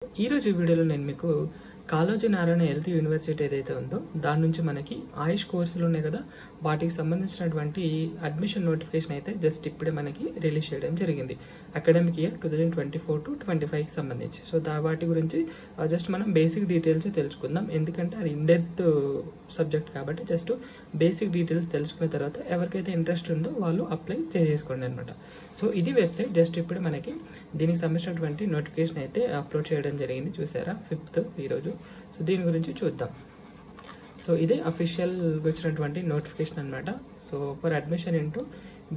ఈ రోజు వీడియోలో నేను మీకు కాళోజీ నారాయణ హెల్త్ యూనివర్సిటీ ఏదైతే ఉందో దాని నుంచి మనకి ఆయుష్ కోర్సులు ఉన్నాయి కదా వాటికి సంబంధించినటువంటి అడ్మిషన్ నోటిఫికేషన్ అయితే జస్ట్ ఇప్పుడే మనకి రిలీజ్ చేయడం జరిగింది అకాడమిక్ ఇయర్ 2024 to 25 కి సంబంధించి. సో వాటి గురించి జస్ట్ మనం బేసిక్ డీటెయిల్స్ తెలుసుకుందాం, ఎందుకంటే అది ఇన్ డెప్త్ సబ్జెక్ట్ కాబట్టి జస్ట్ బేసిక్ డీటెయిల్స్ తెలుసుకున్న తర్వాత ఎవరికైతే ఇంట్రెస్ట్ ఉందో వాళ్ళు అప్లై చేసేసుకోండి అనమాట. సో ఇది వెబ్సైట్ జస్ట్ ఇప్పుడు మనకి దీనికి సంబంధించినటువంటి నోటిఫికేషన్ అయితే అప్లోడ్ చేయడం జరిగింది, చూసారా 5th ఈరోజు. సో దీని గురించి చూద్దాం. సో ఇదే అఫీషియల్ వచ్చినటువంటి నోటిఫికేషన్ అనమాట. So for admission into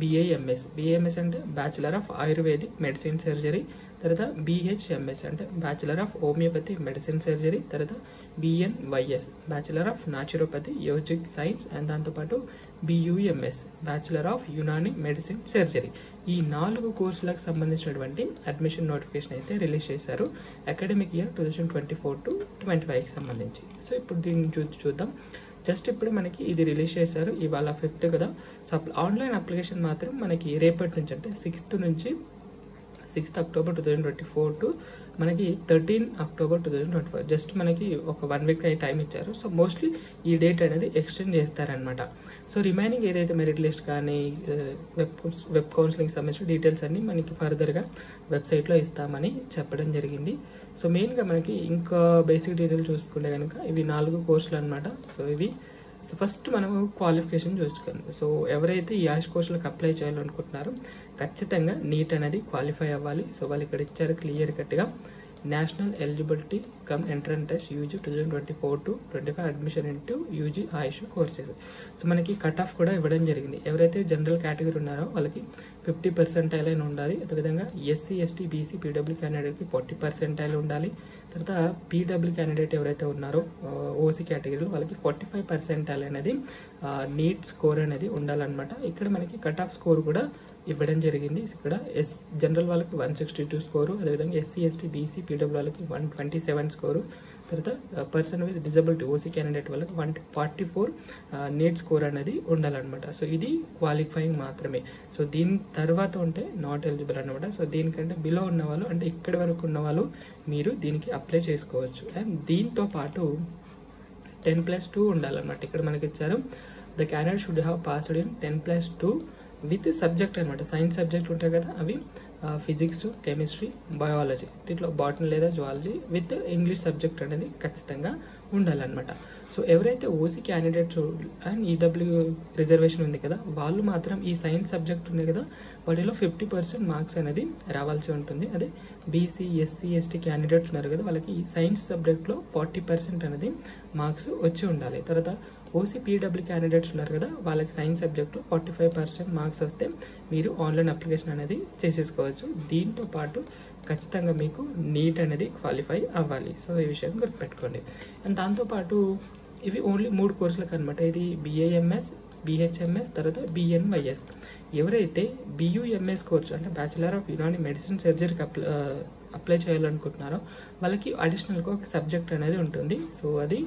BAMS అంటే bachelor of Ayurvedic medicine surgery, తర్వాత BHMS అంటే bachelor of homeopathy medicine surgery, తర్వాత BNYS bachelor of naturopathy yogic science and దాంతోపాటు BUMS bachelor of Unani medicine surgery. ఈ 4 కోర్సులకు సంబంధించినటువంటి అడ్మిషన్ నోటిఫికేషన్ అయితే రిలీజ్ చేశారు అకాడమిక్ ఇయర్ 2024 to 25 కి సంబంధించి. సో ఇప్పుడు దీన్ని చూద్దాం. జస్ట్ ఇప్పుడు మనకి ఇది రిలీజ్ చేశారు, ఇవాళ 5th కదా. ఆన్లైన్ అప్లికేషన్ మాత్రం మనకి రేపటి నుంచి అంటే 6th October 2024 టు మనకి 13 October 2025 జస్ట్ మనకి ఒక 1 వీక్ టైం ఇచ్చారు. సో మోస్ట్లీ ఈ డేట్ అనేది ఎక్స్టెండ్ చేస్తారనమాట. సో రిమైనింగ్ ఏదైతే మెరిట్ లిస్ట్ కానీ వెబ్ కౌన్సిలింగ్ సంబంధించిన డీటెయిల్స్ అన్ని మనకి ఫర్దర్గా వెబ్సైట్లో ఇస్తామని చెప్పడం జరిగింది. సో మెయిన్గా మనకి ఇంకా బేసిక్ డీటెయిల్ చూసుకుంటే కనుక ఇవి 4 కోర్సులు అనమాట. సో ఫస్ట్ మనము క్వాలిఫికేషన్ చూసుకోండి. సో ఎవరైతే ఈ ఆయుష్ కోర్సులకు అప్లై చేయాలనుకుంటున్నారో ఖచ్చితంగా నీట్ అనేది క్వాలిఫై అవ్వాలి. సో వాళ్ళు ఇక్కడ ఇచ్చారు క్లియర్ కట్గా national eligibility cum entrance test UG 2024 to 25 admission into UG Ayush courses. So మనకి కట్ ఆఫ్ కూడా ఇవ్వడం జరిగింది. ఎవరైతే జనరల్ కేటగిరీ ఉన్నారో వాళ్ళకి 50% అయినా ఉండాలి. అదేవిధంగా SC ST BC PW క్యాండిడేట్కి 40% ఉండాలి. తర్వాత PW క్యాండిడేట్ ఎవరైతే ఉన్నారో OC కేటగిరీలో వాళ్ళకి 45% అనేది నీట్ స్కోర్ అనేది ఉండాలన్నమాట. ఇక్కడ మనకి కట్ ఆఫ్ స్కోర్ కూడా ఇవ్వడం జరిగింది. ఇక్కడ జనరల్ వాళ్ళకి 162 స్కోరు, అదేవిధంగా SC ST BC PW వాళ్ళకి 127 స్కోరు, తర్వాత person with disability OC candidate వాళ్ళకి 144 నీట్ స్కోర్ అనేది ఉండాలన్నమాట. సో ఇది క్వాలిఫైయింగ్ మాత్రమే. సో దీని తర్వాత ఉంటే నాట్ ఎలిజిబుల్ అనమాట. సో దీనికంటే బిలో ఉన్న వాళ్ళు అంటే ఇక్కడి వరకు ఉన్న వాళ్ళు మీరు దీనికి అప్లై చేసుకోవచ్చు. అండ్ దీంతో పాటు 10+2 ఉండాలన్నమాట. ఇక్కడ మనకి ఇచ్చారు the candidate should have passed in 10+2 with subject అనమాట. సైన్స్ సబ్జెక్ట్ ఉంటాయి కదా అవి ఫిజిక్స్, కెమిస్ట్రీ, బయాలజీ, దీంట్లో బాటనీ లేదా జువాలజీ విత్ ఇంగ్లీష్ సబ్జెక్ట్ అనేది ఖచ్చితంగా ఉండాలన్నమాట. సో ఎవరైతే OC candidates and EW reservation ఉంది కదా వాళ్ళు మాత్రం ఈ సైన్స్ సబ్జెక్ట్ ఉంది కదా వాటిలో 50% మార్క్స్ అనేది రావాల్సి ఉంటుంది. అదే BC SC ST క్యాండిడేట్స్ ఉన్నారు కదా వాళ్ళకి ఈ సైన్స్ సబ్జెక్ట్లో 40% అనేది మార్క్స్ వచ్చి ఉండాలి. తర్వాత OC PW క్యాండిడేట్స్ ఉన్నారు కదా వాళ్ళకి సైన్స్ సబ్జెక్ట్లో 45% మార్క్స్ వస్తే మీరు ఆన్లైన్ అప్లికేషన్ అనేది చేసేసుకోవచ్చు. దీంతో పాటు ఖచ్చితంగా మీకు నీట్ అనేది క్వాలిఫై అవ్వాలి. సో ఈ విషయం గుర్తుపెట్టుకోండి. అండ్ దాంతోపాటు ఇవి ఓన్లీ 3 కోర్సులకు అనమాట. ఇది BAMS, BHMS, తర్వాత BNYS. ఎవరైతే BUMS కోర్సు అంటే బ్యాచిలర్ ఆఫ్ యునాని మెడిసిన్ సర్జరీకి అప్లై చేయాలనుకుంటున్నారో వాళ్ళకి అడిషనల్గా ఒక సబ్జెక్ట్ అనేది ఉంటుంది. సో అది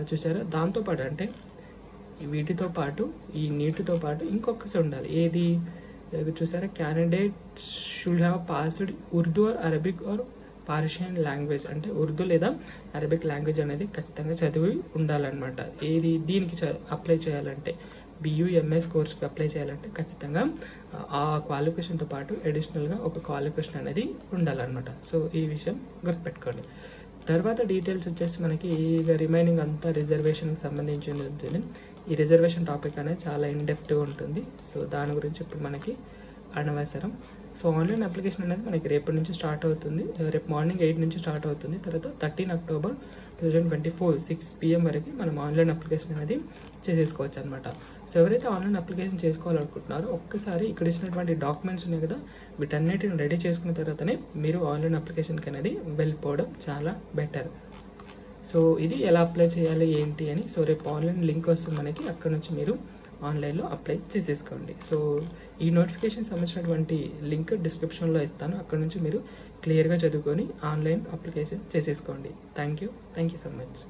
చూసారా. దాంతోపాటు అంటే వీటితో పాటు ఈ నీటితో పాటు ఇంకొకటి ఉండాలి. ఏది చూసారా, candidate should have passed Urdu or Arabic or Persian language అంటే ఉర్దూ లేదా అరబిక్ లాంగ్వేజ్ అనేది ఖచ్చితంగా చదివి ఉండాలన్నమాట. ఏది దీనికి అప్లై చేయాలంటే BUMS కోర్సుకి అప్లై చేయాలంటే ఖచ్చితంగా ఆ క్వాలిఫికేషన్తో పాటు అడిషనల్గా ఒక క్వాలిఫికేషన్ అనేది ఉండాలన్నమాట. సో ఈ విషయం గుర్తుపెట్టుకోండి. తర్వాత డీటెయిల్స్ వచ్చేసి మనకి ఇక రిమైనింగ్ అంతా రిజర్వేషన్కి సంబంధించింది ఉంటుంది. ఈ రిజర్వేషన్ టాపిక్ అనేది చాలా ఇన్డెప్త్గా ఉంటుంది. సో దాని గురించి ఇప్పుడు మనకి అనవసరం. సో ఆన్లైన్ అప్లికేషన్ అనేది మనకి రేపటి నుంచి స్టార్ట్ అవుతుంది. రేపు మార్నింగ్ 8 నుంచి స్టార్ట్ అవుతుంది. తర్వాత 13 October 2024 6 PM వరకు మనం ఆన్లైన్ అప్లికేషన్ అనేది చేసేసుకోవచ్చు అనమాట. సో ఎవరైతే ఆన్లైన్ అప్లికేషన్ చేసుకోవాలనుకుంటున్నారో ఒక్కసారి ఇక్కడ ఇచ్చినటువంటి డాక్యుమెంట్స్ ఉన్నాయి కదా వీటన్నిటిని రెడీ చేసుకున్న తర్వాతనే మీరు ఆన్లైన్ అప్లికేషన్కి అనేది వెళ్ళిపోవడం చాలా బెటర్. సో ఇది ఎలా అప్లై చేయాలి ఏంటి అని సో రేపు ఆన్లైన్ లింక్ వస్తుంది మనకి, అక్కడ నుంచి మీరు ఆన్లైన్లో అప్లై చేసేసుకోండి. సో ఈ నోటిఫికేషన్ సంబంధించినటువంటి లింక్ డిస్క్రిప్షన్లో ఇస్తాను, అక్కడ నుంచి మీరు క్లియర్గా చదువుకొని ఆన్లైన్ అప్లికేషన్ చేసేసుకోండి. Thank you so much.